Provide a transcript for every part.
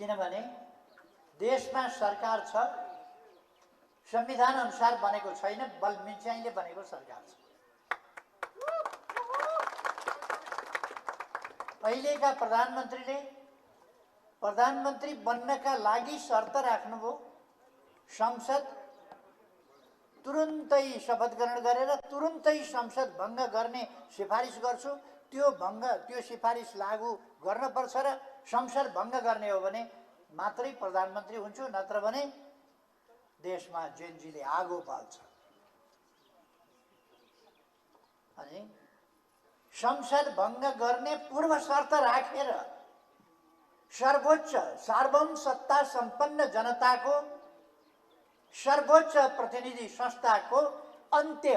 किनभने देशमा सरकार छ, संविधान अनुसार बनेको छैन, बलमिन्चाइले बनेको सरकार छ। अहिलेका प्रधानमन्त्रीले प्रधानमन्त्री बन्नका लागि शर्त राख्नुभयो, संसद तुरुन्तै शपथ ग्रहण गरेर तुरुन्तै संसद भङ्ग गर्ने सिफारिस गर्छु। त्यो सिफारिस लागू गर्नुपर्छ र संसद भङ्ग गर्ने हो भने मात्रै प्रधानमन्त्री हुन्छु, नत्र भने देशमा जेनजीले आगो बाल्छ। अनि संसद भङ्ग गर्ने पूर्व शर्त राखेर सर्वोच्च सार्वभौम सत्ता सम्पन्न जनताको सर्वोच्च प्रतिनिधि संस्थाको अन्त्य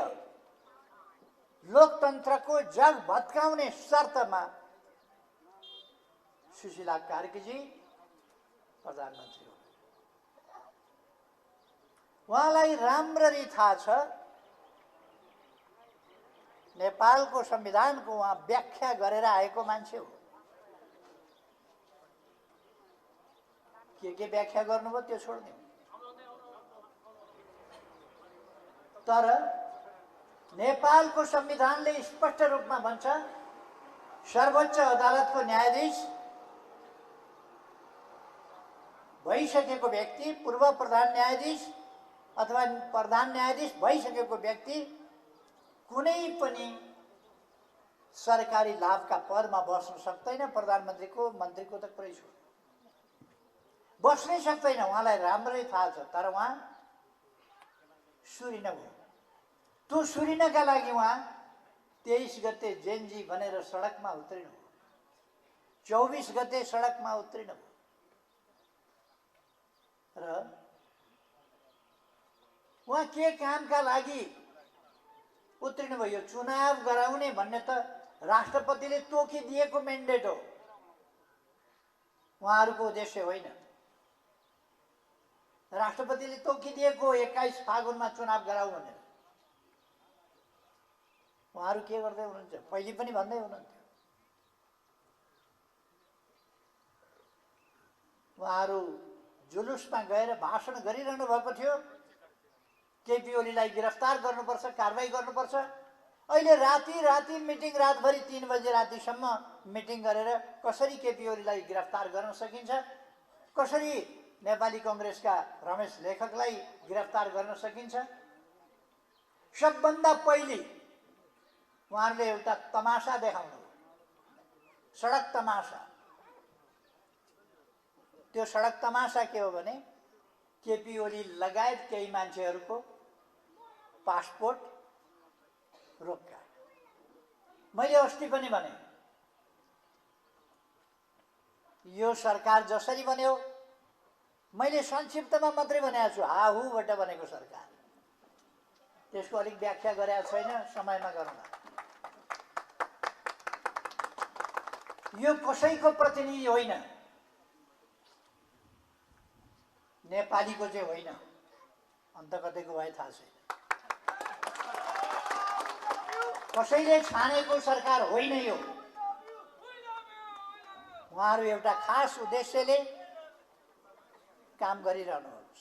लोकतन्त्रको जग भत्काउने शर्तमा सुशीला कार्कीजी प्रधानमन्त्री हो। उहाँलाई राम्ररी थाहा छ नेपालको संविधानको उहाँ व्याख्या गरेर आएको मान्छे हो। के व्याख्या गर्नुभयो त्यो छोड्दिउँ। तर नेपालको संविधानले स्पष्ट रूपमा भन्छ सर्वोच्च अदालतको न्यायाधीश भइसकेको व्यक्ति, पूर्व प्रधान न्यायाधीश अथवा प्रधान न्यायाधीश भइसकेको व्यक्ति कुनै पनि सरकारी लाभका पदमा बस्न सक्दैन। प्रधानमन्त्रीको मन्त्रीको त कुरै छोड बस्नै सक्दैन। उहाँलाई राम्रै थाहा छ। तर उहाँ सुरिन भयो। त्यो सुरिनका लागि उहाँ 23 गते जेनजी भनेर सडकमा उत्रिनु भयो। 24 गते सडकमा उत्रिनु भयो र उहाँ के कामका लागि उत्रिनु भयो? चुनाव गराउने भन्ने त राष्ट्रपतिले तोकिदिएको म्यान्डेट हो, उहाँहरूको उद्देश्य होइन। राष्ट्रपतिले तोकिदिएको 21 फागुनमा चुनाव गराउ भनेर उहाँहरू के गर्दै हुनुहुन्छ? पहिले पनि भन्दै हुनुहुन्थ्यो। उहाँहरू जुलुसमा गएर भाषण गरिरहनु भएको थियो, केपी ओलीलाई गिरफ्तार गर्नुपर्छ, कारवाही गर्नुपर्छ। अहिले राति मिटिङ, रातभरि 3 बजे रातिसम्म मिटिङ गरेर कसरी केपी ओलीलाई गिरफ्तार गर्न सकिन्छ, कसरी नेपाली कांग्रेसका रमेश लेखकलाई गिरफ्तार गर्न सकिन्छ। सबभन्दा पहिले उहाँहरूले एउटा तमासा देखाउनु, सडक तमासा। त्यो सडक तमासा के हो भने केपी ओली लगायत केही मान्छेहरूको पासपोर्ट रोक्का। मैले अस्ति पनि भने यो सरकार जसरी बन्यो, मैले संक्षिप्तमा मात्रै भनेको छु, हाहुबाट बनेको सरकार। त्यसको अलिक व्याख्या गरेको छैन, समयमा गरौँला। यो कसैको प्रतिनिधि होइन, नेपालीको चाहिँ होइन। अन्त कतैको भए थाहा छैन। कसैले छानेको सरकार होइन यो। उहाँहरू एउटा खास उद्देश्यले काम गरिरहनुहुन्छ।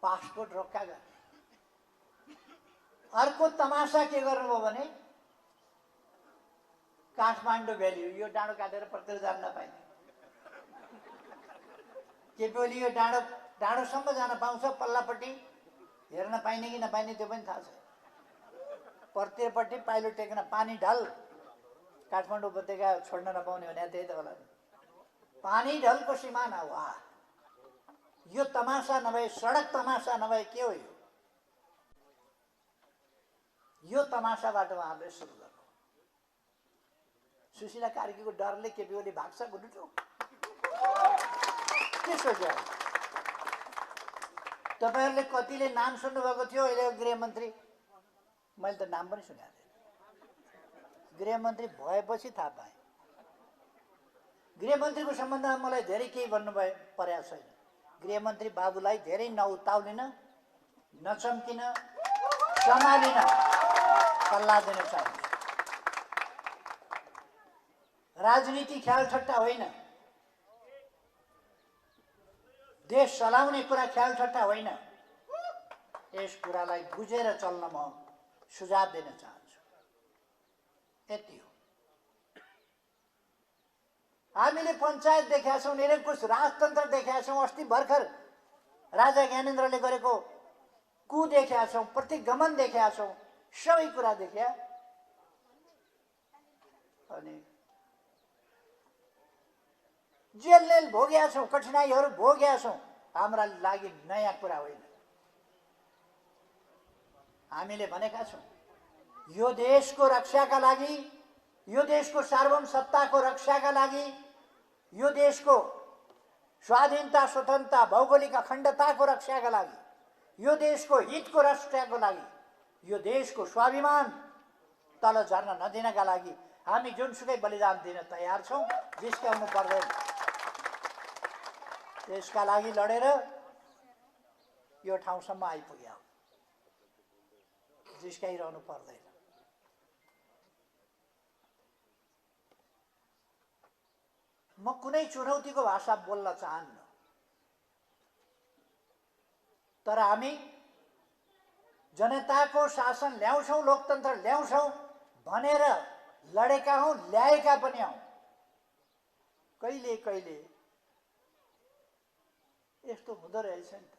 पासपोर्ट रोक्का गर्ने। अर्को तमासा के गर्नुभयो भने काठमाडौँ भ्याली, यो डाँडो काटेर प्रत्येक जान नपाइने। केपी ओली यो डाँडोसम्म जान पाउँछ, पल्लापट्टि हेर्न पाइने कि नपाइने त्यो पनि थाहा छ। प्रत्येकपट्टि पाइलो टेक्न, पानी ढल, काठमाडौँ उपत्यका छोड्न नपाउने भने त्यही त होला। पानी ढलको सिमाना। वाह, यो तमासा नभए, सडक तमासा नभए के हो यो तमासाबाट उहाँहरूले सुरु गर्नु। सुशीला कार्कीको डरले केपी ओली भाग्छ गुडुटो के सोच्यो? तपाईहरुले कतिले नाम सुन्नुभएको थियो अहिले गृहमन्त्री, मैले त नाम पनि सुनेको थिएँ। गृहमन्त्री भएपछि थाहा पाएँ। गृहमन्त्रीको सम्बन्धमा मलाई धेरै केही भन्नु परेको छैन। गृहमन्त्री बाबुलाई धेरै नउताउलिन, नचम्किन, सम्हालिन सल्लाह दिन चाहन्छु। राजनीति ख्याल ठट्टा होइन। देश चलाउने कुरा ख्याल ठट्टा होइन। यस कुरालाई बुझेर चल्न म सुझाव दिन चाहन्छु। यति हो। हामीले पञ्चायत देखेका छौँ, निरङ्कुश राजतन्त्र देखेका छौँ, अस्ति भर्खर राजा ज्ञानेन्द्रले गरेको कु देखेका छौँ, प्रतिगमन देखेका छौँ, सबै कुरा देख्या। अनि जेल भोगेका छौँ, कठिनाइहरू भोगेका छौँ, हाम्रा लागि नयाँ कुरा होइन। हामीले भनेका छौँ यो देशको रक्षाका लागि, यो देशको सार्वभौमसत्ताको रक्षाका लागि, यो देशको स्वाधीनता, स्वतन्त्रता, भौगोलिक अखण्डताको रक्षाका लागि, यो देशको हितको रक्षाको लागि, यो देशको स्वाभिमान तल झर्न नदिनका लागि हामी जुनसुकै बलिदान दिन तयार छौँ। जिस्काउनु पर्दैन। त्यसका लागि लडेर यो ठाउँसम्म आइपुग्यो। जिस्काइरहनु पर्दैन। म कुनै चुनौतीको भाषा बोल्न चाहन्न, तर हामी जनताको शासन ल्याउँछौँ, लोकतन्त्र ल्याउँछौँ भनेर लडेका हौँ, ल्याएका पनि हौँ। कहिले कहिले यस्तो हुँदो रहेछ नि त,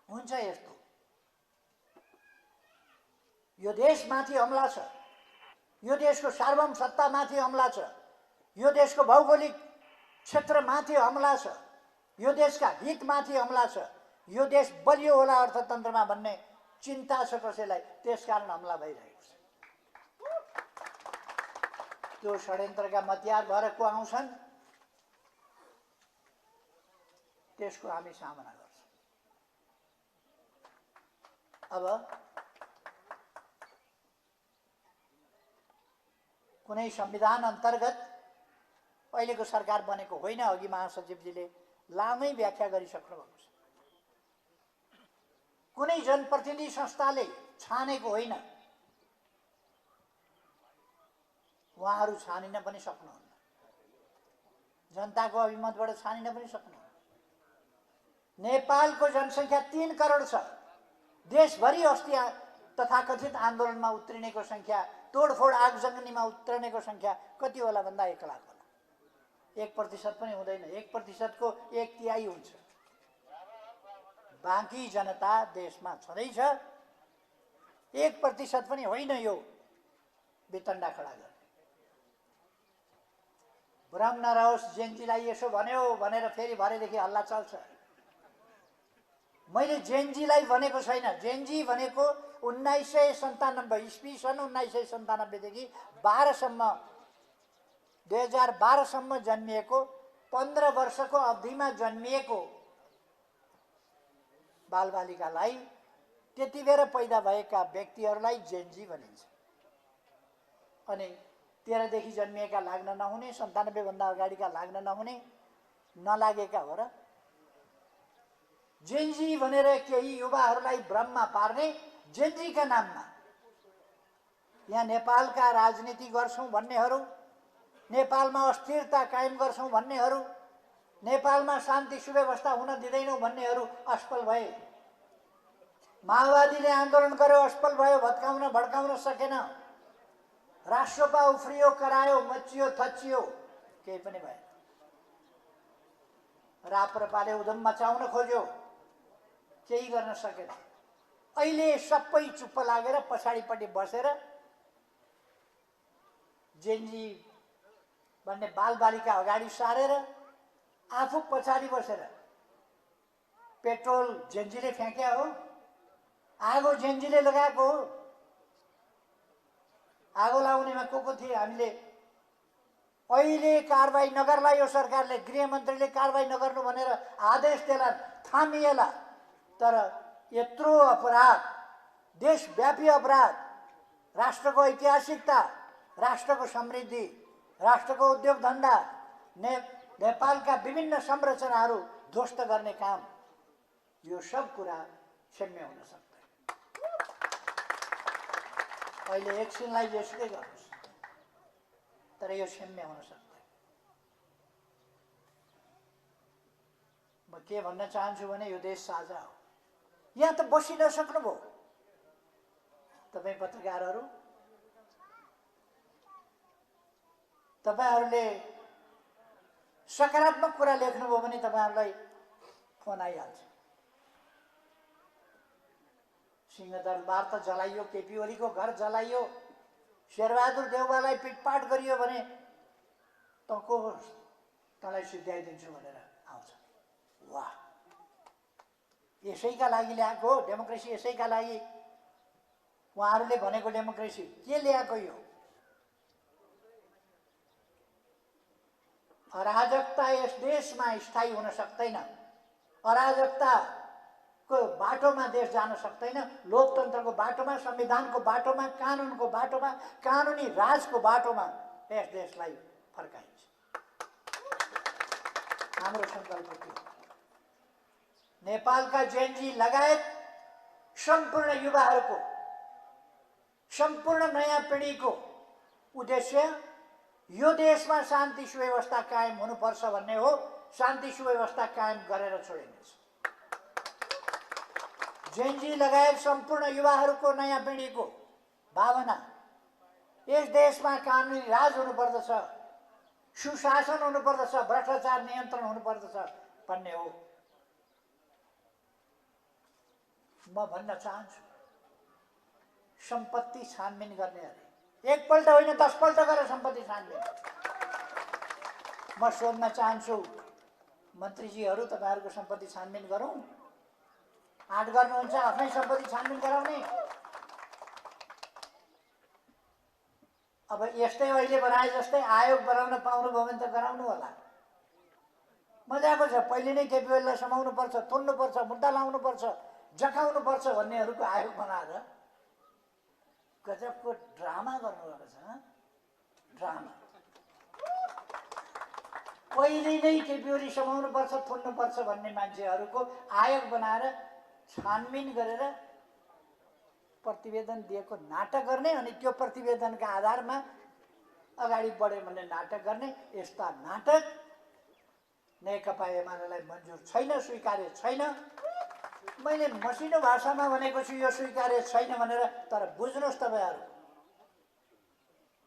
हुन्छ यस्तो। यो देशमाथि हमला छ, यो देशको सार्वभौम सत्तामाथि हमला छ, यो देशको भौगोलिक क्षेत्रमाथि हमला छ, यो देशका हितमाथि हमला छ, यो देश बलियो होला अर्थतन्त्रमा भन्ने चिन्ता छ कसैलाई, त्यसकारण हमला भइरहेको छ। त्यो षड्यन्त्रका मतियार भएर को आउँछन्, त्यसको हामी सामना गर्छौँ। अब कुनै संविधान अन्तर्गत अहिलेको सरकार बनेको होइन। अघि महासचिवजीले लामै व्याख्या गरिसक्नु भएको छ। कुनै जनप्रतिनिधि संस्थाले छानेको होइन। उहाँहरू छानिन पनि सक्नुहुन्न, जनताको अभिमतबाट छानिन पनि सक्नुहुन्न। नेपालको जनसङ्ख्या 3 करोड छ। देशभरि अस्ति तथाकथित आन्दोलनमा उत्रिनेको सङ्ख्या, तोडफोड आगजग्नीमा उत्रिनेको सङ्ख्या कति होला भन्दा 1 लाख होला। 1% पनि हुँदैन। 1% को 1/3 हुन्छ। बाँकी जनता देशमा छँदैछ। 1% पनि होइन यो वितण्डा खडा गर्ने। भ्रम नरहोस्, जेनजीलाई यसो भन्यो भनेर फेरि भरेदेखि हल्ला चल्छ। मैले जेनजीलाई भनेको छैन। जेनजी भनेको 1997 इस्वी सन् 1997 देखि 2012 सम्म जन्मिएको, 15 वर्षको अवधिमा जन्मिएको बालबालिकालाई, त्यति बेर पैदा भएका व्यक्तिहरूलाई जेनजी भनिन्छ। अनि 13 देखि जन्मिएका लाग्न नहुने, 97 भन्दा अगाडिका लाग्न नहुने, नलागेका हो र। जेनजी भनेर केही युवाहरूलाई भ्रममा पार्ने, जेनजीका नाममा यहाँ नेपालका राजनीति गर्छौं भन्नेहरू, नेपालमा अस्थिरता कायम गर्छौं भन्नेहरू, नेपालमा शान्ति सुव्यवस्था हुन दिँदैनौं भन्नेहरू असफल भए। माओवादीले आन्दोलन गर्यो, असफल भयो, भड्काउन सकेन। राष्ट्रपा उफ्रियो, करायो, मचियो, थचियो, केही पनि भएन। राप्रपाले उधम मचाउन खोज्यो, केही गर्न सकेन। अहिले सबै चुप्प लागेर पछाडिपट्टि बसेर जेनजी भन्ने बालबालिका अगाडि सारेर आफू पछाडि बसेर पेट्रोल जेनजीले फ्याँक्या हो, आगो जेनजीले लगाएको हो। आगो लाउनेमा को थिए? हामीले अहिले कारबाही नगर्ला यो सरकारले, गृहमन्त्रीले कारबाही नगर्नु भनेर आदेश देला, थामिएला। तर यत्रो अपराध, देशव्यापी अपराध, राष्ट्रको ऐतिहासिकता, राष्ट्रको समृद्धि, राष्ट्रको उद्योग धन्दा, नेपालका विभिन्न संरचनाहरू ध्वस्त गर्ने काम, यो सब कुरा क्षम्य हुन सक्दैन। अहिले एकछिनलाई जेसुकै गर्नुहोस्, तर यो क्षम्य हुन सक्दैन। म के भन्न चाहन्छु भने यो देश साझा हो। यहाँ त बसि नसक्नुभयो तपाईँ पत्रकारहरू, तपाईहरूले सकारात्मक कुरा लेख्नुभयो भने तपाईहरूलाई फोन आइहाल्छ। सिंहदरबार त जलाइयो, केपी ओलीको घर जलाइयो, शेरबहादुर देउवालाई पिटपाट गरियो भने त को होस् तँलाई सिद्ध्याइदिन्छु भनेर आउँछ। वाह, यसैका लागि ल्याएको हो डेमोक्रेसी, यसैका लागि उहाँहरूले भनेको डेमोक्रेसी के ल्याएको यो? अराजकता यस देशमा स्थायी हुन सक्दैन। अराजकताको बाटोमा देश जान सक्दैन। लोकतन्त्रको बाटोमा, संविधानको बाटोमा, कानुनको बाटोमा, कानुनी राजको बाटोमा यस देशलाई फर्काइन्छ। हाम्रो सङ्कल्प के हो? नेपालका जेनजी लगायत सम्पूर्ण युवाहरूको, सम्पूर्ण नयाँ पिँढीको उद्देश्य यो देशमा शान्ति सुव्यवस्था कायम हुनुपर्छ भन्ने हो। शान्ति सुव्यवस्था कायम गरेर छोडिनेछ। जेनजी लगायत सम्पूर्ण युवाहरूको, नयाँ पिँढीको भावना यस देशमा कानुनी राज हुनुपर्दछ, सुशासन हुनुपर्दछ, भ्रष्टाचार नियन्त्रण हुनुपर्दछ भन्ने हो। म भन्न चाहन्छु, सम्पत्ति छानबिन गर्ने अरे एकपल्ट होइन 10 पल्ट गरेर सम्पत्ति छानबिन। म सोध्न चाहन्छु मन्त्रीजीहरू, तपाईँहरूको सम्पत्ति छानबिन गरौँ? आँट गर्नुहुन्छ आफ्नै सम्पत्ति छानबिन गराउने? अब यस्तै अहिले बनाए जस्तै आयोग बनाउन पाउनुभयो भने त गराउनु होला। मजाको छ, पहिले नै केपी ओलीलाई समाउनु पर्छ, तुन्नुपर्छ, मुद्दा लाउनु पर्छ, जकाउनु पर्छ भन्नेहरूको आयोग बनाएर गजबको ड्रामा गर्नुभएको छ। ड्रामा पहिले नै केपी ओली समाउनु पर्छ, थुन्नु पर्छ भन्ने मान्छेहरूको आयोग बनाएर छानबिन गरेर प्रतिवेदन दिएको नाटक गर्ने, अनि त्यो प्रतिवेदनका आधारमा अगाडि बढ्यो भन्ने नाटक गर्ने। यस्ता नाटक नेकपा एमालेलाई मन्जुर छैन, स्वीकार्य छैन। मैले मसिनो भाषामा भनेको छु यो स्वीकार्य छैन भनेर, तर बुझ्नुहोस् तपाईँहरू,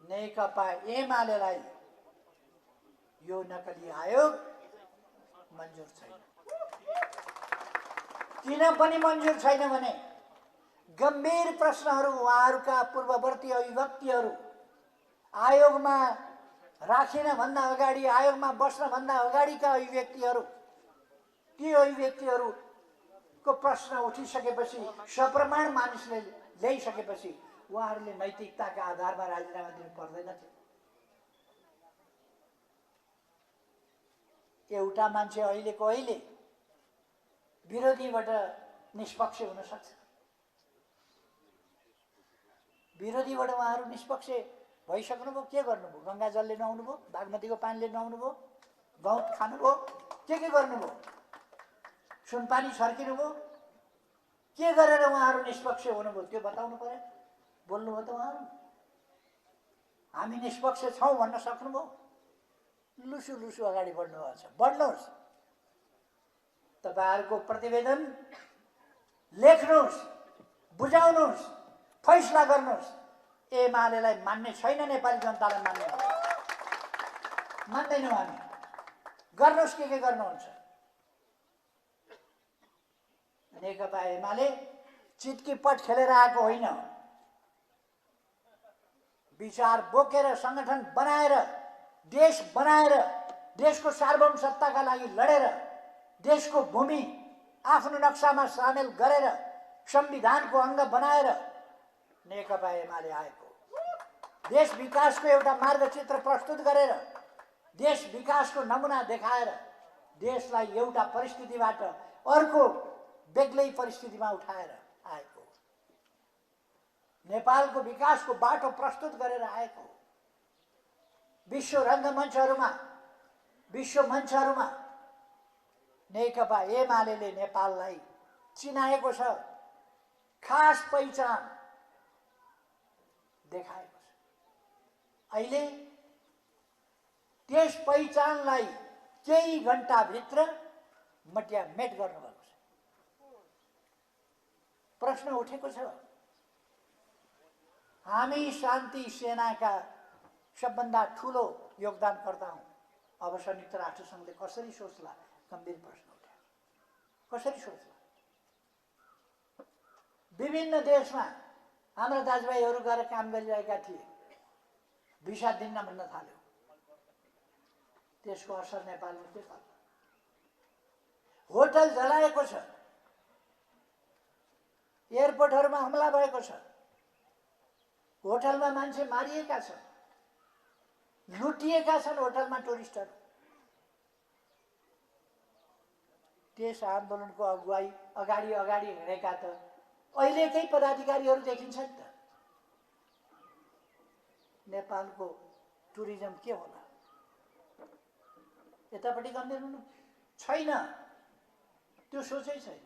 नेकपा एमालेलाई यो नक्कली आयोग मन्जुर छैन। किन पनि मन्जुर छैन भने गम्भीर प्रश्नहरू उहाँहरूका पूर्ववर्ती अभिव्यक्तिहरू आयोगमा राखिन भन्दा अगाडि, आयोगमा बस्न भन्दा अगाडिका अभिव्यक्तिहरू, ती अभिव्यक्तिहरूको प्रश्न उठिसकेपछि, सप्रमाण मानिसले ल्याइसकेपछि उहाँहरूले नैतिकताका आधारमा राजीनामा दिनु पर्दैन थियो। एउटा मान्छे अहिलेको अहिले विरोधीबाट निष्पक्ष हुन सक्छ। विरोधीबाट उहाँहरू निष्पक्ष भइसक्नुभयो, के गर्नुभयो? गङ्गा जलले नुहाउनुभयो, बागमतीको पानीले नुहाउनुभयो, गहुँ खानुभयो, के गर्नुभयो? सुनपानी छर्किनुभयो, के गरेर उहाँहरू निष्पक्ष हुनुभयो त्यो बताउनु पर्यो। बोल्नुभयो त उहाँहरू, हामी निष्पक्ष छौँ भन्न सक्नुभयो? लुसु लुसु अगाडि बढ्नुभएको छ। बढ्नुहोस्, तपाईँहरूको प्रतिवेदन लेख्नुहोस्, बुझाउनुहोस्, फैसला गर्नुहोस्। एमालेलाई मान्ने छैन, नेपाली जनतालाई मान्ने मान्दैनौँ हामी। गर्नुहोस् के गर्नुहुन्छ। नेकपा एमाले चितकी पट खेलेर आएको होइन, विचार बोकेर, सङ्गठन बनाएर, देश बनाएर, देशको सार्वभौम सत्ताका लागि लडेर, देशको भूमि आफ्नो नक्सामा सामेल गरेर, संविधानको अङ्ग बनाएर नेकपा एमाले आएको। देश विकासको एउटा मार्गचित्र प्रस्तुत गरेर, देश विकासको नमुना देखाएर, देशलाई एउटा परिस्थितिबाट अर्को बेग्लै परिस्थितिमा उठाएर आएको। नेपालको विकासको बाटो प्रस्तुत गरेर आएको। विश्व रङ्गमञ्चहरूमा, विश्व मञ्चहरूमा नेकपा एमालेले नेपाललाई चिनाएको छ, खास पहिचान देखाएको छ। अहिले त्यस पहिचानलाई केही घण्टाभित्र मट्यामेट गर्नुभएको छ। प्रश्न उठेको छ, हामी शान्ति सेनाका सबभन्दा ठुलो योगदानकर्ता हौँ, अब संयुक्त राष्ट्र सङ्घले कसरी सोच्ला? गम्भीर प्रश्न उठ्यो। कसरी सोच्ला? विभिन्न देशमा हाम्रा दाजुभाइहरू गएर काम गरिरहेका थिए, भिसा दिन्न भन्न थाल्यो। त्यसको असर नेपालमा के पर्ला? होटल जलाएको छ, एयरपोर्टहरूमा हमला भएको छ, होटलमा मान्छे मारिएका छन्, लुटिएका छन् होटलमा टुरिस्टहरू। त्यस आन्दोलनको अगुवाई अगाडि हिँडेका त अहिलेकै पदाधिकारीहरू देखिन्छ नि त। नेपालको टुरिज्म के होला? यतापट्टि गर्ने छैन, त्यो सोचै छैन।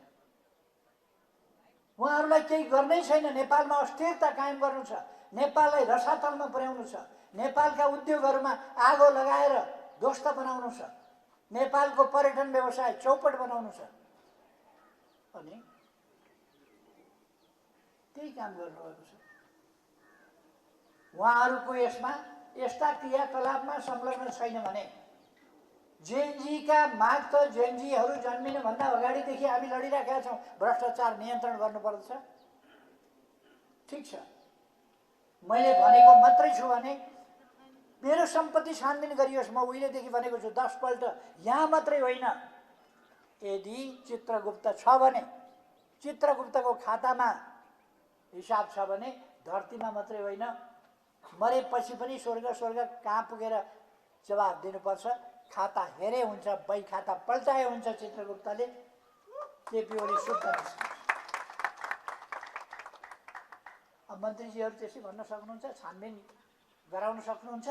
उहाँहरूलाई केही गर्नै छैन। नेपालमा अस्थिरता कायम गर्नु छ, नेपाललाई रसातलमा पुर्याउनु छ, नेपालका उद्योगहरूमा आगो लगाएर ध्वस्त बनाउनु छ, नेपालको पर्यटन व्यवसाय चौपट बनाउनु छ। अनि त्यही काम गर्नुभएको छ। उहाँहरूको यसमा यस्ता क्रियाकलापमा संलग्न छैन भने जेएनजीका माग त जेएनजीहरू जन्मिनुभन्दा अगाडिदेखि हामी लडिरहेका छौँ। भ्रष्टाचार नियन्त्रण गर्नुपर्छ, ठिक छ। मैले भनेको मात्रै छु भने मेरो सम्पत्ति छानबिन गरियोस्। म उहिलेदेखि भनेको छु 10 पल्ट। यहाँ मात्रै होइन, यदि चित्रगुप्त छ भने, चित्रगुप्तको खातामा हिसाब छ भने धरतीमा मात्रै होइन, मरेपछि पनि स्वर्ग कहाँ पुगेर जवाब दिनुपर्छ। खाता हेरे हुन्छ, बही खाता पल्टाए हुन्छ। चित्रगुप्तले केपी ओली शुद्ध निस्किन्छ। अब मन्त्रीजीहरू त्यसै भन्न सक्नुहुन्छ, छानबिन गराउन सक्नुहुन्छ?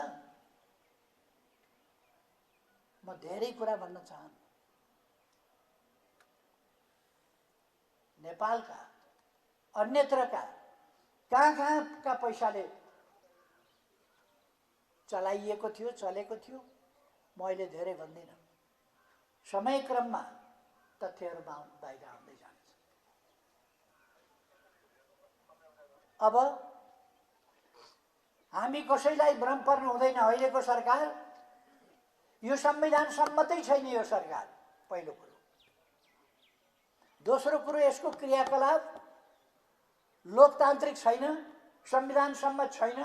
म धेरै कुरा भन्न चाहन्छु। नेपालका अन्यत्रका कहाँ पैसाले चलाइएको थियो, चलेको थियो, म अहिले धेरै भन्दिनँ। समयक्रममा तथ्यहरू बाहिर आउँदै जान्छ। अब हामी कसैलाई भ्रम पर्नु हुँदैन। अहिलेको सरकार यो संविधान सम्मतै छैन। यो सरकार पहिलो कुरो। दोस्रो कुरो, यसको क्रियाकलाप लोकतान्त्रिक छैन, संविधान सम्मत छैन,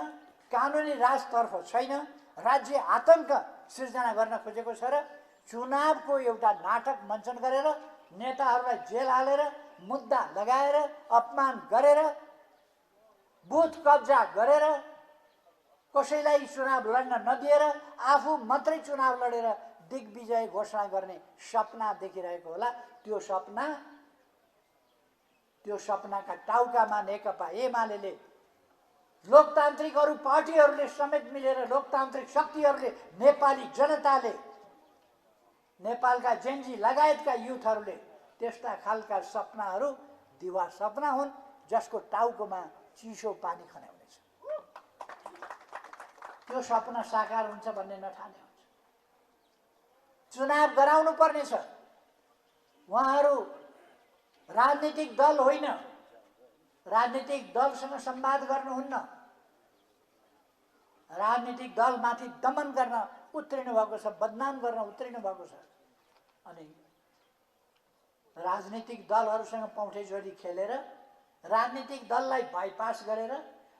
कानुनी राजतर्फ छैन। राज्य आतंक सिर्जना गर्न खोजेको छ र चुनावको एउटा नाटक मञ्चन गरेर नेताहरूलाई जेल हालेर, मुद्दा लगाएर, अपमान गरेर, बुथ कब्जा गरेर, कसैलाई चुनाव लड्न नदिएर आफू मात्रै चुनाव लडेर दिग्विजय घोषणा गर्ने सपना देखिरहेको होला। त्यो सपनाका टाउकामा नेकपा एमाले, लोकतान्त्रिक अरू पार्टीहरूले समेत मिलेर, लोकतान्त्रिक शक्तिहरूले, नेपाली जनताले, नेपालका जेएनजी लगायतका युथहरूले त्यस्ता खालका सपनाहरू दिवा सपना हुन्, जसको टाउकोमा चिसो पानी खन्याउनेछ। त्यो सपना साकार हुन्छ भन्ने नठाने हुन्छ। चुनाव गराउनु पर्नेछ। उहाँहरू राजनीतिक दल होइन, राजनीतिक दलसँग संवाद गर्नुहुन्न, राजनीतिक दलमाथि दमन गर्न उत्रिनु भएको छ, बदनाम गर्न उत्रिनु भएको छ। अनि राजनीतिक दलहरूसँग पौठेजोडी खेलेर, राजनीतिक दललाई बाइपास गरेर,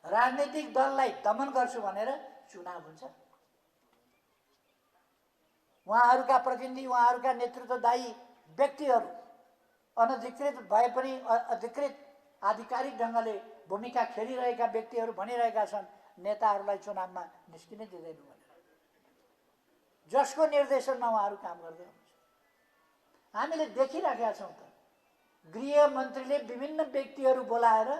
राजनीतिक दललाई दमन गर्छु भनेर चुनाव हुन्छ। उहाँहरूका प्रतिनिधि, उहाँहरूका नेतृत्वदायी व्यक्तिहरू अनधिकृत भए पनि अधिकृत आधिकारिक ढङ्गले भूमिका खेलिरहेका व्यक्तिहरू भनिरहेका छन् नेताहरूलाई चुनावमा निस्किनै दिँदैन भनेर। जसको निर्देशनमा उहाँहरू काम गर्दै हुनुहुन्छ। हामीले देखिराखेका छौँ त, गृहमन्त्रीले विभिन्न व्यक्तिहरू बोलाएर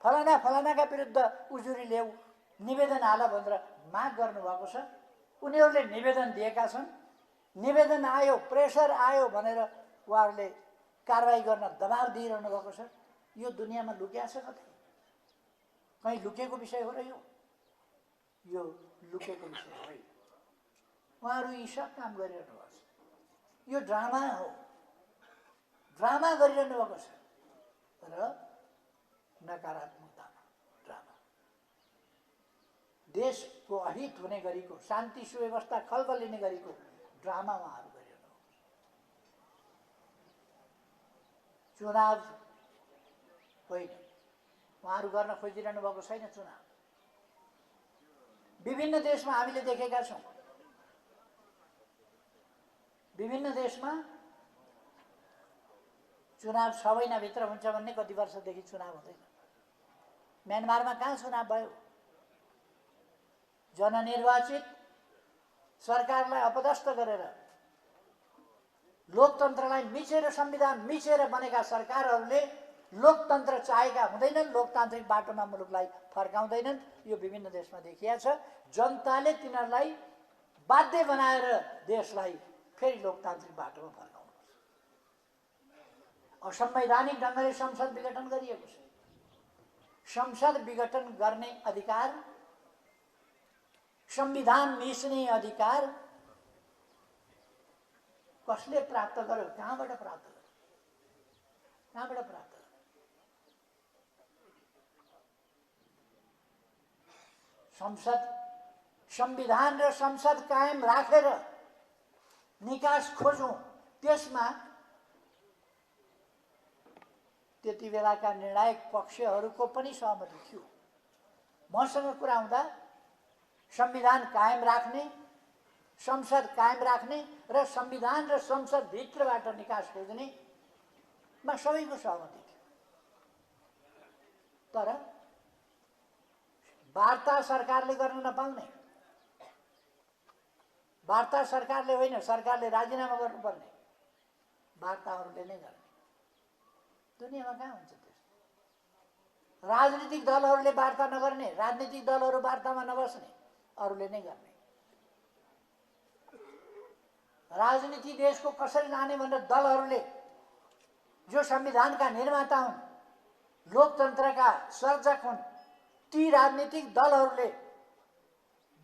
फलानाका विरुद्ध उजुरी ल्याऊ, निवेदन हाल भनेर माग गर्नुभएको छ। उनीहरूले निवेदन दिएका छन्। निवेदन आयो, प्रेसर आयो भनेर उहाँहरूले कारबाही गर्न दबाब दिइरहनु भएको छ। यो दुनियाँमा लुक्या छ कतै? कहीँ लुकेको विषय हो र यो लुकेको विषय होइन। उहाँहरू यी सब काम गरिरहनु भएको छ। यो ड्रामा हो। ड्रामा गरिरहनु भएको छ र नकारात्मकतामा ड्रामा, देशको अहित हुने गरीको, शान्ति सुव्यवस्था खलबलिने गरीको ड्रामा उहाँहरू गरिरहनु भएको छ। चुनाव होइन, उहाँहरू गर्न खोजिरहनु भएको छैन चुनाव। विभिन्न देशमा हामीले देखेका छौँ, विभिन्न देशमा चुनाव 6 महिनाभित्र हुन्छ भन्ने कति वर्षदेखि चुनाव हुँदैन। म्यानमारमा कहाँ चुनाव भयो? जननिर्वाचित सरकारलाई अपदस्थ गरेर, लोकतन्त्रलाई मिचेर, संविधान मिचेर बनेका सरकारहरूले लोकतन्त्र चाहेका हुँदैनन्, लोकतान्त्रिक बाटोमा मुलुकलाई फर्काउँदैनन्। यो विभिन्न देशमा देखिया छ। जनताले तिनीहरूलाई बाध्य बनाएर देशलाई फेरि लोकतान्त्रिक बाटोमा फर्काउनुपर्छ। असंवैधानिक ढङ्गले संसद विघटन गरिएको छ। संसद विघटन गर्ने अधिकार, संविधान मिच्ने अधिकार कसले प्राप्त गर्यो? कहाँबाट प्राप्त गर्यो? कहाँबाट प्राप्त गर्यो? संसद, संविधान र संसद कायम राखेर निकास खोजौँ। त्यसमा त्यति बेलाका निर्णायक पक्षहरूको पनि सहमति थियो। मसँग कुरा हुँदा संविधान कायम राख्ने, संसद कायम राख्ने र संविधान र संसद भित्रबाट निकास खोज्ने मा सबैको सहमति थियो। तर वार्ता सरकारले गर्न नपाउने, वार्ता सरकारले होइन, सरकारले राजीनामा गर्नुपर्ने, वार्ताहरूले नै गर्ने। दुनियाँमा कहाँ हुन्छ त्यस्तो? राजनीतिक दलहरूले वार्ता नगर्ने, राजनीतिक दलहरू वार्तामा नबस्ने, अरूले नै गर्ने। राजनीति देशको कसरी लाने भनेर दलहरूले, जो संविधानका निर्माता हुन्, लोकतन्त्रका सर्जक हुन्, ती राजनीतिक दलहरूले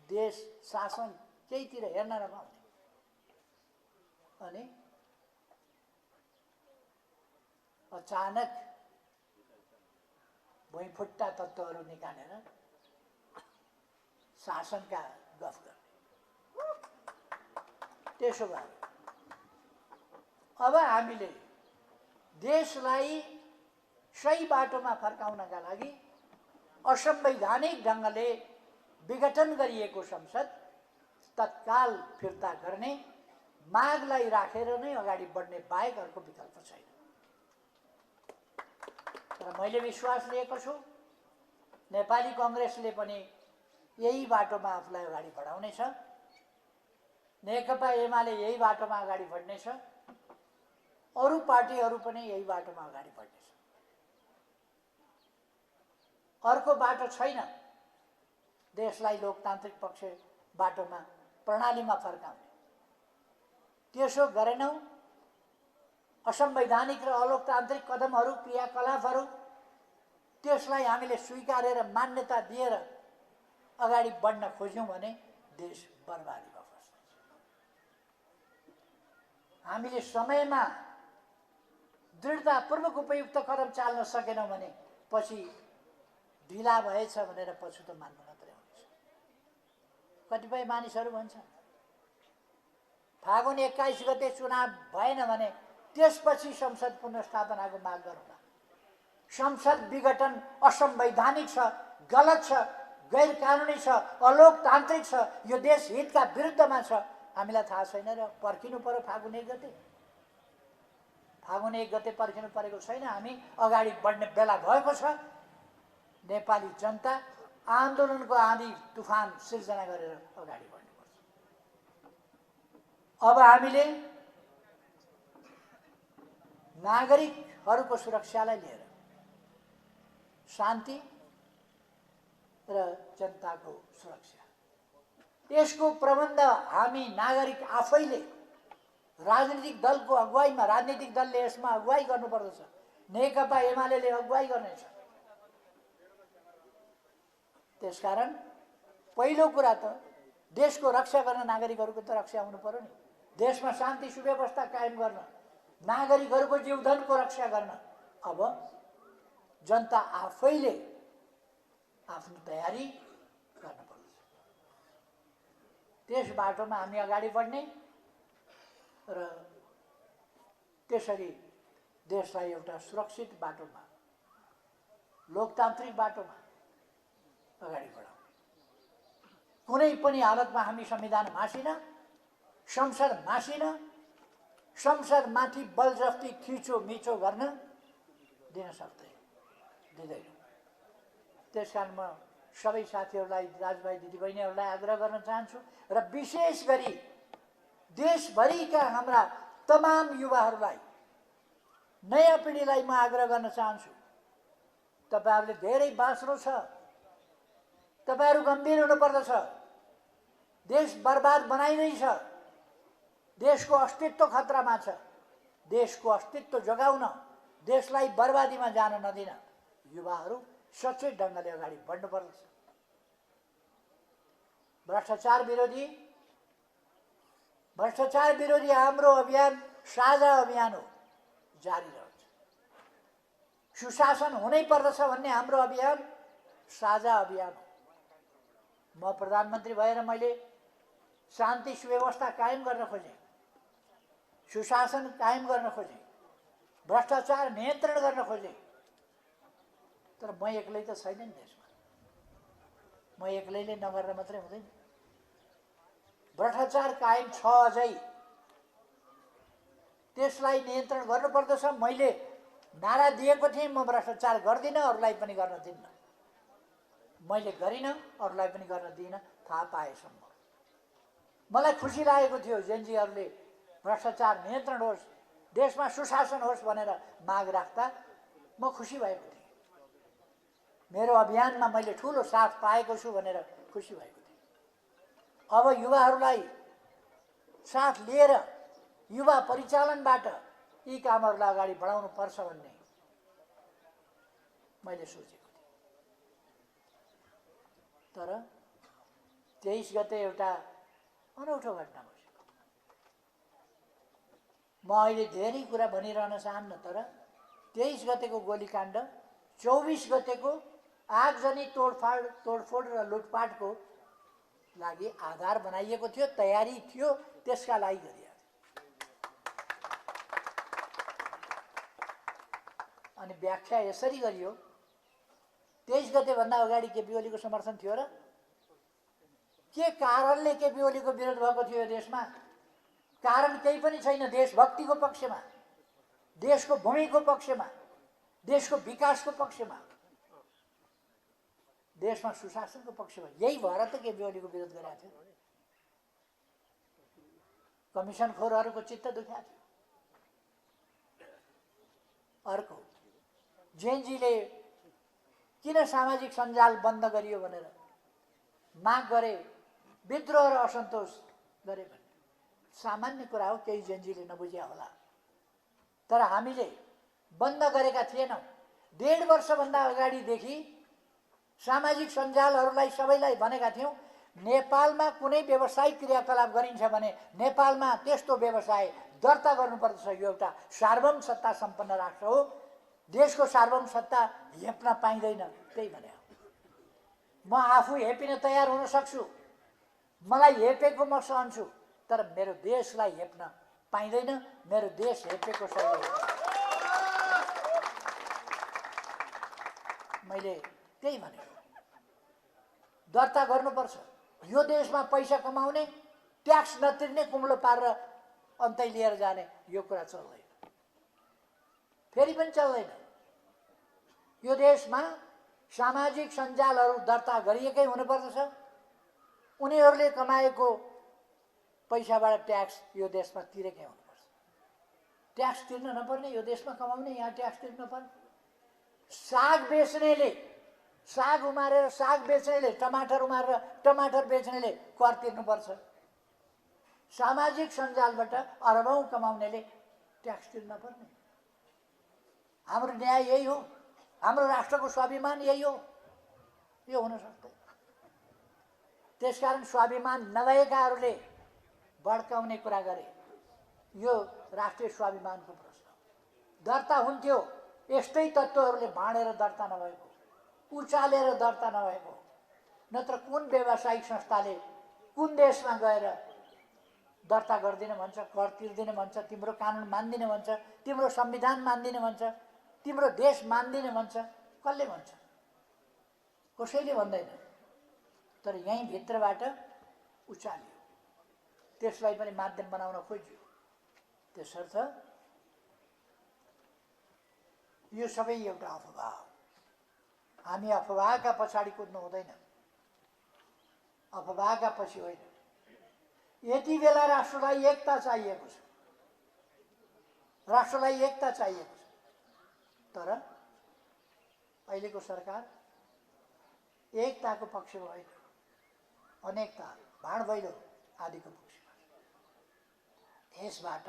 देश शासन केहीतिर हेर्न नपाउने। अनि अचानक भुइँफुट्टा तत्त्वहरू निकालेर शासनका गफ गर्ने। त्यसो भए अब हामीले देशलाई सही बाटोमा फर्काउनका लागि असंवैधानिक ढङ्गले विघटन गरिएको संसद तत्काल फिर्ता गर्ने मागलाई राखेर नै अगाडि बढ्ने बाहेक अर्को विकल्प छैन। तर मैले विश्वास लिएको छु नेपाली कांग्रेसले पनि यही बाटोमा आफूलाई अगाडि बढाउनेछ, नेकपा एमाले यही बाटोमा अगाडि बढ्नेछ, अरू पार्टीहरू पनि यही बाटोमा अगाडि बढ्नेछ। अर्को बाटो छैन देशलाई लोकतान्त्रिक पक्ष बाटोमा, प्रणालीमा फर्काउने। त्यसो गरेनौं, असंवैधानिक र अलोकतान्त्रिक कदमहरू, क्रियाकलापहरू त्यसलाई हामीले स्वीकारेर मान्यता दिएर अगाडि बढ्न खोज्यौं भने देश बर्बादीमा फस्छ। हामीले समयमा दृढतापूर्वक उपयुक्त कदम चाल्न सकेनौं भने पछि ढिला भएछ भनेर पछुतो मान्नु मात्रै हुनेछ। कतिपय मानिसहरू भन्छन् फागुन 21 गते चुनाव भएन भने त्यसपछि संसद पुनर्स्थापनाको माग गरौँला। संसद विघटन असंवैधानिक छ, गलत छ, गैर कानुनी छ, अलोकतान्त्रिक छ, यो देश हितका विरुद्धमा छ। हामीलाई थाहा छैन र पर्खिनु पर्यो फागुन 1 गते? फागुन 1 गते पर्खिनु परेको छैन। हामी अगाडि बढ्ने बेला भएको छ। नेपाली जनता आन्दोलनको आँधी तुफान सिर्जना गरेर अगाडि बढ्नुपर्छ। अब हामीले नागरिकहरूको सुरक्षालाई लिएर शान्ति र जनताको सुरक्षा, यसको प्रबन्ध हामी नागरिक आफैले राजनीतिक दलको अगुवाईमा, राजनीतिक दलले यसमा अगुवाई गर्नुपर्दछ। नेकपा एमाले अगुवाई गर्नेछ। त्यसकारण पहिलो कुरा त देशको रक्षा गर्न नागरिकहरूको त रक्षा हुनु पर्यो नि। देशमा शान्ति सुव्यवस्था कायम गर्न, नागरिकहरूको जीवधनको रक्षा गर्न अब जनता आफैले आफ्नो तयारी गर्नुपर्छ। त्यस बाटोमा हामी अगाडि बढ्ने र त्यसरी देशलाई एउटा सुरक्षित बाटोमा, लोकतान्त्रिक बाटोमा अगाडि बढाउने। कुनै पनि हालतमा हामी संविधान मासिन, संसद मासिन, संसदमाथि बलजफ्ती थिचोमिचो गर्न दिन दिँदैन। त्यसकारण म सबै साथीहरूलाई, दाजुभाइ दिदीबहिनीहरूलाई आग्रह गर्न चाहन्छु र विशेष गरी देशभरिका हाम्रा तमाम युवाहरूलाई, नयाँ पिँढीलाई म आग्रह गर्न चाहन्छु, तपाईहरूले धेरै बाँच्नु छ, तपाईहरू गम्भीर हुनुपर्दछ। देश बर्बाद बनाइँदैछ, देशको अस्तित्व खतरामा छ। देशको अस्तित्व जोगाउन, देशलाई बर्बादीमा जान नदिन युवाहरू सचेत ढङ्गले अगाडि बढ्नुपर्दछ। भ्रष्टाचार विरोधी हाम्रो अभियान साझा अभियान हो, जारी रहन्छ। सुशासन हुनै पर्दछ भन्ने हाम्रो अभियान साझा अभियान हो। म प्रधानमन्त्री भएर मैले शान्ति सुव्यवस्था कायम गर्न खोजेँ, सुशासन कायम गर्न खोजेँ, भ्रष्टाचार नियन्त्रण गर्न खोजेँ। तर म एक्लै त छैन नि देशमा, म एक्लैले नगरेर मात्रै हुँदैन। भ्रष्टाचार कायम छ अझै, त्यसलाई नियन्त्रण गर्नुपर्दछ। मैले नारा दिएको थिएँ, म भ्रष्टाचार गर्दिनँ, अरूलाई पनि गर्न दिन्न। मैले गरिनँ, अरूलाई पनि गर्न दिइनँ थाहा पाएसम्म। मलाई खुसी लागेको थियो जेनजीहरूले भ्रष्टाचार नियन्त्रण होस्, देशमा सुशासन होस् भनेर माग राख्दा म खुसी भएको थिएँ। मेरो अभियानमा मैले ठुलो साथ पाएको छु भनेर खुसी भएको थिएँ। अब युवाहरूलाई साथ लिएर युवा परिचालनबाट यी कामहरूलाई अगाडि बढाउनु पर्छ भन्ने मैले सोचेको थिएँ। तर 23 गते एउटा अनौठो घटना भयो। म अहिले धेरै कुरा भनिरहन चाहन्न, तर 23 गतेको गोलीकाण्ड, 24 गतेको आगजनी तोडफोड र लुटपाटको लागि आधार बनाइएको थियो, तयारी थियो, त्यसका लागि गरिएको थियो। अनि व्याख्या यसरी गरियो, 23 गतेभन्दा अगाडि केपी ओलीको समर्थन थियो र? के कारणले केपी ओलीको विरोध भएको थियो देशमा? कारण केही पनि छैन। देशभक्तिको पक्षमा, देशको भूमिको पक्षमा, देशको विकासको पक्षमा, देशमा सुशासनको पक्षमा। यही भएर त केपी ओलीको विरोध गरेका थियो। कमिसनखोरहरूको चित्त दुख्या थियो। अर्को, जेनजीले किन सामाजिक सञ्जाल बन्द गरियो भनेर माग गरे, विद्रोह र असन्तोष गरे भने सामान्य कुरा हो, केही जेनजीले नबुझ्या होला। तर हामीले बन्द गरेका थिएनौँ। 1.5 वर्षभन्दा अगाडिदेखि सामाजिक सञ्जालहरूलाई सबैलाई भनेका थियौँ, नेपालमा कुनै व्यावसायिक क्रियाकलाप गरिन्छ भने नेपालमा त्यस्तो व्यवसाय दर्ता गर्नुपर्दछ। यो एउटा सार्वभौम सत्ता सम्पन्न राष्ट्र हो, देशको सार्वभौम सत्ता हेप्न पाइँदैन, त्यही भने। म आफू हेपिन तयार हुन सक्छु, मलाई हेपेको म सहन्छु, तर मेरो देशलाई हेप्न पाइँदैन। मेरो देश हेपेको छैन। मैले त्यही भने, दर्ता गर्नुपर्छ। यो देशमा पैसा कमाउने, ट्याक्स नतिर्ने, कुम्लो पारेर अन्तै लिएर जाने, यो कुरा चल्दैन, फेरि पनि चल्दैन। यो देशमा सामाजिक सञ्जालहरू दर्ता गरिएकै हुनुपर्दछ। उनीहरूले कमाएको पैसाबाट ट्याक्स यो देशमा तिरेकै हुनुपर्छ। ट्याक्स तिर्न नपर्ने, यो देशमा कमाउने, यहाँ ट्याक्स तिर्न पर्ने। साग बेच्नेले, साग उमारेर साग बेच्नेले, टमाटर उमारेर टमाटर बेच्नेले कर तिर्नुपर्छ। सामाजिक सञ्जालबाट अरबौँ कमाउनेले ट्याक्स तिर्न पर्ने। हाम्रो न्याय यही हो, हाम्रो राष्ट्रको स्वाभिमान यही हो। यो हुन सक्दैन। त्यसकारण स्वाभिमान नभएकाहरूले भड्काउने कुरा गरे, यो राष्ट्रिय स्वाभिमानको प्रश्न दर्ता हुन्थ्यो। यस्तै तत्त्वहरूले भाँडेर दर्ता नभएको, उचालेर दर्ता नभएको, नत्र कुन व्यावसायिक संस्थाले कुन देशमा गएर दर्ता गर्दिन भन्छ, कर तिर्दिन भन्छ, तिम्रो कानुन मान्दिन भन्छ, तिम्रो संविधान मान्दिन भन्छ, तिम्रो देश मान्दिन भन्छ? कसले भन्छ? कसैले भन्दैन। तर यहीँ भित्रबाट उचालियो, त्यसलाई पनि माध्यम बनाउन खोजियो। त्यसर्थ यो सबै एउटा अफवाह हो। हामी अफवाहका पछाडि कुद्नु हुँदैन, अफवाहका पछि होइन। यति बेला राष्ट्रलाई एकता चाहिएको छ, राष्ट्रलाई एकता चाहिएको छ। तर अहिलेको सरकार एकताको पक्षमा होइन, अनेकता, भाँडभैलो आदिको पक्षमा। यसबाट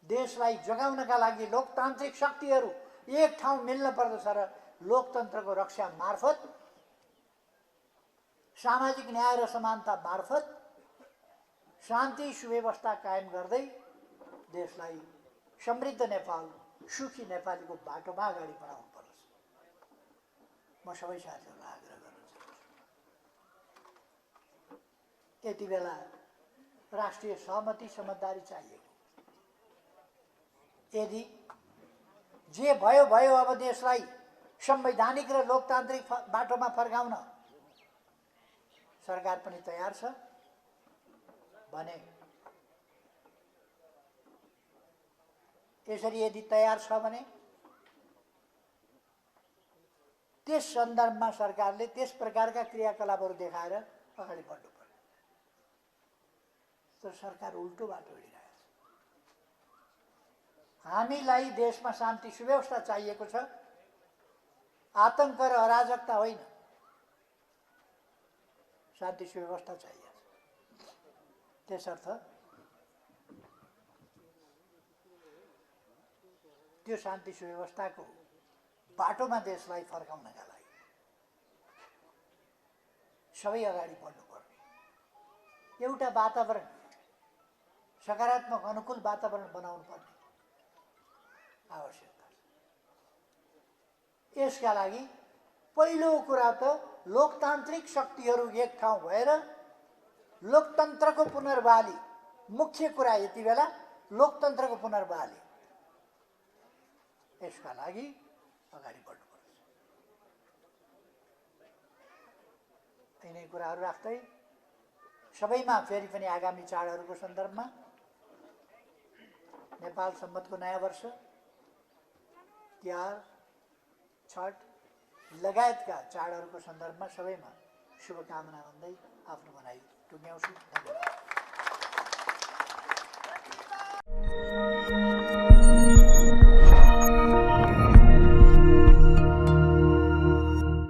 देशलाई जोगाउनका लागि लोकतान्त्रिक शक्तिहरू एक ठाउँ मिल्न पर्दछ र लोकतन्त्रको रक्षा मार्फत, सामाजिक न्याय र समानता मार्फत शान्ति सुव्यवस्था कायम गर्दै देशलाई समृद्ध नेपाल, सुखी नेपालीको बाटोमा अगाडि बढाउनु पर्छ। म सबै साथीहरूलाई आग्रह गर्न चाहन्छु, यति बेला राष्ट्रिय सहमति समझदारी चाहिएको। यदि जे भयो भयो, अब देशलाई संवैधानिक र लोकतान्त्रिक बाटोमा फर्काउन सरकार पनि तयार छ भने, यसरी यदि तयार छ भने त्यस सन्दर्भमा सरकारले त्यस प्रकारका क्रियाकलापहरू देखाएर अगाडि बढ्नु पर्यो। तर सरकार उल्टो बाटो हिँडिरहेको छ। हामीलाई देशमा शान्ति सुव्यवस्था चाहिएको छ, आतंक र अराजकता होइन, शान्ति सुव्यवस्था चाहिएको छ। त्यसर्थ त्यो शान्ति सुव्यवस्थाको बाटोमा देशलाई फर्काउनका लागि सबै अगाडि बढ्नुपर्ने, एउटा वातावरण, सकारात्मक अनुकूल वातावरण बनाउनु पर्ने आवश्यकता छ। यसका लागि पहिलो कुरा त लोकतान्त्रिक शक्तिहरू एक ठाउँ भएर लोकतन्त्रको पुनर्बहाली, मुख्य कुरा यति बेला लोकतन्त्रको पुनर्बहाली, यसका लागि अगाडि बढ्नुपर्छ। यिनै कुराहरू राख्दै सबैमा फेरि पनि आगामी चाडहरूको सन्दर्भमा नेपाल सम्मतको नयाँ वर्ष, तिहार, छठ लगायतका चाडहरूको सन्दर्भमा सबैमा शुभकामना भन्दै आफ्नो भनाइ टुङ्ग्याउँछु। धन्यवाद।